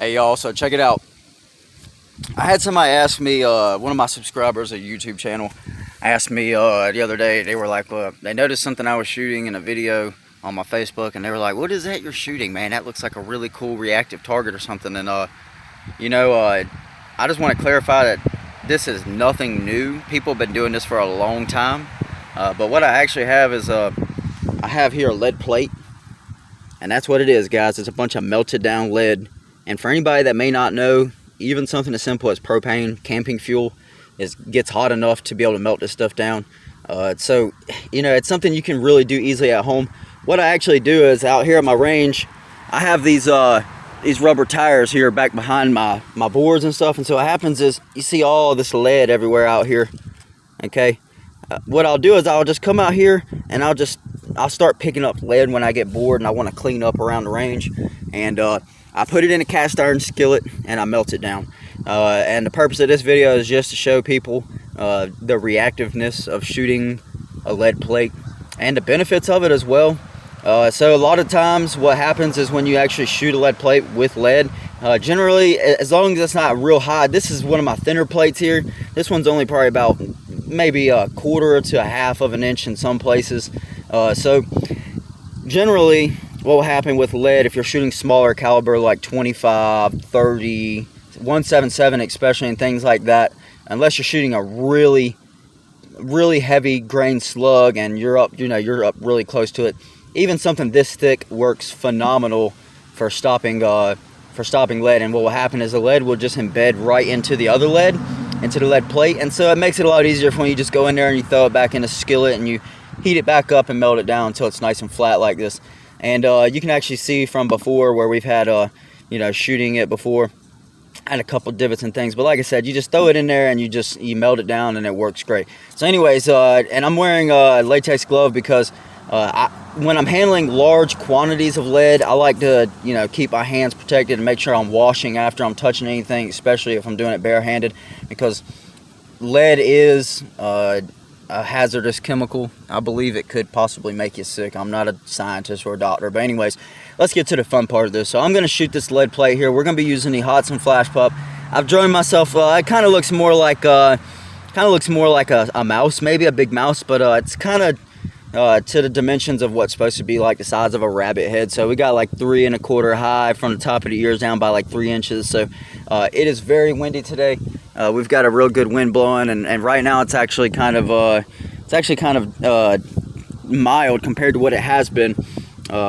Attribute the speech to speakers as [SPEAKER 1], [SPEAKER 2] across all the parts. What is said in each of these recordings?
[SPEAKER 1] Hey y'all, so check it out. I had somebody ask me, one of my subscribers, a YouTube channel, asked me the other day. They were like, they noticed something I was shooting in a video on my Facebook, and they were like, "What is that you're shooting, man? That looks like a really cool reactive target or something." And I just want to clarify that this is nothing new. People have been doing this for a long time. But what I actually have is I have here a lead plate, and that's what it is, guys. It's a bunch of melted down lead. And for anybody that may not know, even something as simple as propane, camping fuel, gets hot enough to be able to melt this stuff down. So, it's something you can really do easily at home. What I actually do is out here at my range, I have these rubber tires here back behind my boards and stuff. And so what happens is you see all this lead everywhere out here. Okay, what I'll do is I'll just come out here and I'll start picking up lead when I get bored and I want to clean up around the range. And I put it in a cast iron skillet and I melt it down. And the purpose of this video is just to show people the reactiveness of shooting a lead plate and the benefits of it as well. So a lot of times what happens is when you actually shoot a lead plate with lead, generally, as long as it's not real high, this is one of my thinner plates here. This one's only probably about maybe a quarter to a half of an inch in some places. So generally, what will happen with lead if you're shooting smaller caliber like 25, 30, 177 especially, and things like that, unless you're shooting a really heavy grain slug and you're up really close to it, even something this thick works phenomenal for stopping lead. And what will happen is the lead will just embed right into the other lead, into the lead plate, and so it makes it a lot easier when you just go in there and you throw it back in the skillet and you heat it back up and melt it down until it's nice and flat like this. And you can actually see from before where we've had shooting it before, had a couple divots and things, but like I said, you just throw it in there and you melt it down and it works great. So anyways, and I'm wearing a latex glove because when I'm handling large quantities of lead, I like to keep my hands protected and make sure I'm washing after I'm touching anything, especially if I'm doing it barehanded, because lead is a hazardous chemical. I believe it could possibly make you sick. I'm not a scientist or a doctor, but anyways, let's get to the fun part of this. So I'm going to shoot this lead plate here. We're going to be using the Hotson flashpup. I've drawn myself. It kind of looks more like a mouse, maybe a big mouse, but it's kind of to the dimensions of what's supposed to be like the size of a rabbit head. So we got like 3 1/4 high from the top of the ears down by like 3 inches. So it is very windy today. We've got a real good wind blowing, and right now it's actually kind of mild compared to what it has been.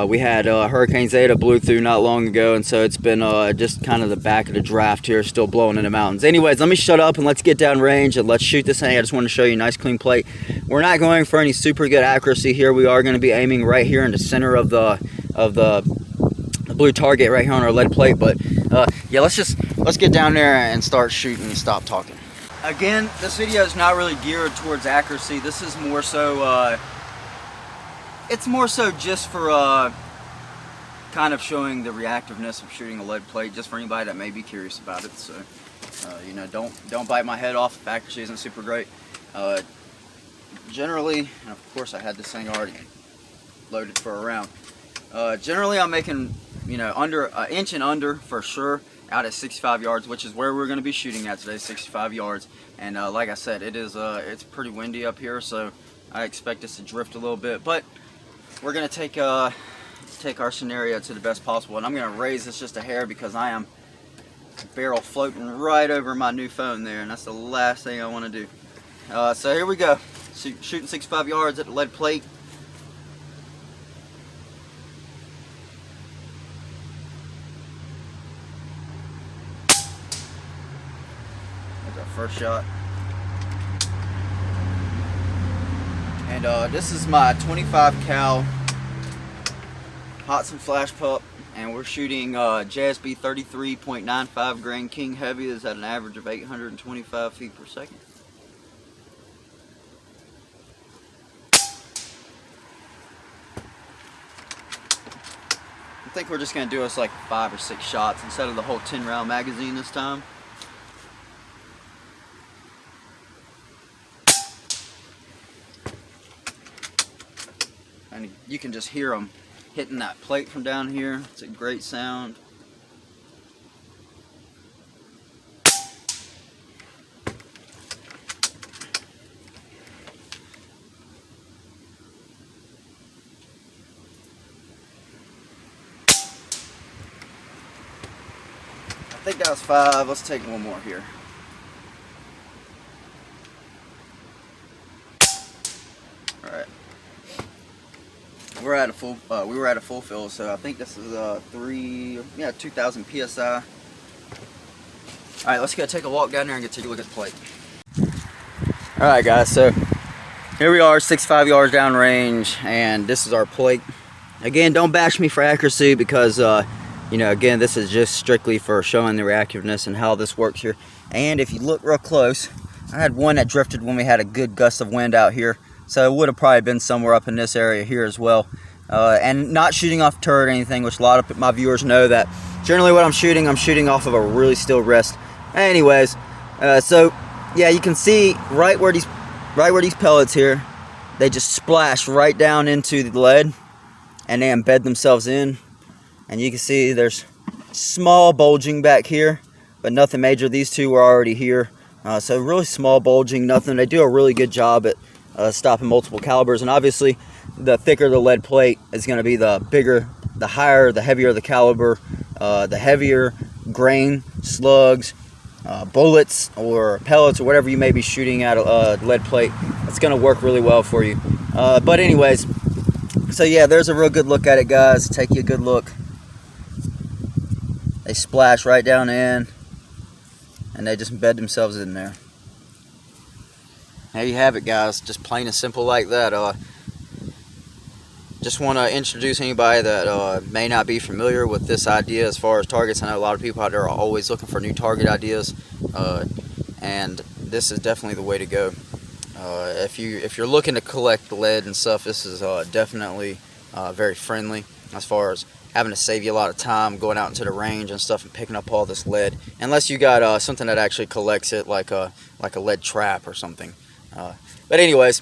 [SPEAKER 1] We had Hurricane Zeta blew through not long ago, and so it's been just kind of the back of the draft here, still blowing in the mountains. Anyways, let me shut up and let's get down range and let's shoot this thing. I just want to show you a nice clean plate. We're not going for any super good accuracy here. We are going to be aiming right here in the center of the blue target right here on our lead plate. But yeah, let's get down there and start shooting and stop talking. Again, this video is not really geared towards accuracy. This is more so it's more so just for kind of showing the reactiveness of shooting a lead plate, just for anybody that may be curious about it. So don't bite my head off if accuracy isn't super great. Generally, and of course I had this thing already loaded for a round. Generally I'm making under an inch and under for sure out at 65 yards, which is where we're going to be shooting at today, 65 yards. And like I said, it's pretty windy up here, so I expect this to drift a little bit, but we're going to take our scenario to the best possible. And I'm going to raise this just a hair because I am barrel floating right over my new phone there, and that's the last thing I want to do. So here we go, shooting 65 yards at the lead plate. There's our first shot. And this is my 25 cal Hotson flashpup, and we're shooting JSB 33.95 grain King Heavy. Is at an average of 825 feet per second. I think we're just going to do us like 5 or 6 shots instead of the whole 10-round magazine this time. And you can just hear them hitting that plate from down here. It's a great sound. think that was 5. Let's take one more here. All right. We're at a full. We were at a full fill, so I think this is 2,000 psi. All right, let's go take a walk down there and take a look at the plate. All right, guys. So here we are, 65 yards downrange, and this is our plate. Again, don't bash me for accuracy because you know, again, this is just strictly for showing the reactiveness and how this works here. And if you look real close, I had one that drifted when we had a good gust of wind out here. So it would have probably been somewhere up in this area here as well. And not shooting off turret or anything, which a lot of my viewers know that generally what I'm shooting off of a really still rest. Anyways, so yeah, you can see right where these pellets here, they just splash right down into the lead and they embed themselves in. And you can see there's small bulging back here, but nothing major. These two were already here. So really small bulging, nothing. They do a really good job at stopping multiple calibers. And obviously, the thicker the lead plate is going to be, the bigger, the higher, the heavier the caliber, the heavier grain, slugs, bullets, or pellets, or whatever you may be shooting at a lead plate. It's going to work really well for you. But anyways, so yeah, there's a real good look at it, guys. Take you a good look. They splash right down in, and they just embed themselves in there. There you have it, guys. Just plain and simple like that. Just want to introduce anybody that may not be familiar with this idea as far as targets. I know a lot of people out there are always looking for new target ideas, and this is definitely the way to go. If you're looking to collect lead and stuff, this is definitely very friendly as far as having to save you a lot of time going out into the range and stuff and picking up all this lead, unless you got something that actually collects it, like a lead trap or something. But anyways,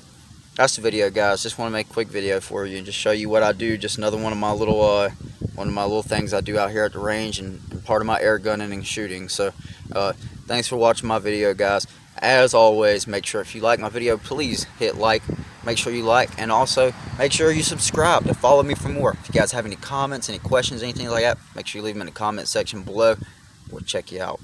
[SPEAKER 1] that's the video, guys. Just want to make a quick video for you and just show you what I do. Just another one of my little things I do out here at the range, and part of my air gunning and shooting. So thanks for watching my video, guys. As always, make sure if you like my video, please hit like. Make sure you like, and also make sure you subscribe to follow me for more. If you guys have any comments, any questions, anything like that, make sure you leave them in the comment section below. We'll check you out.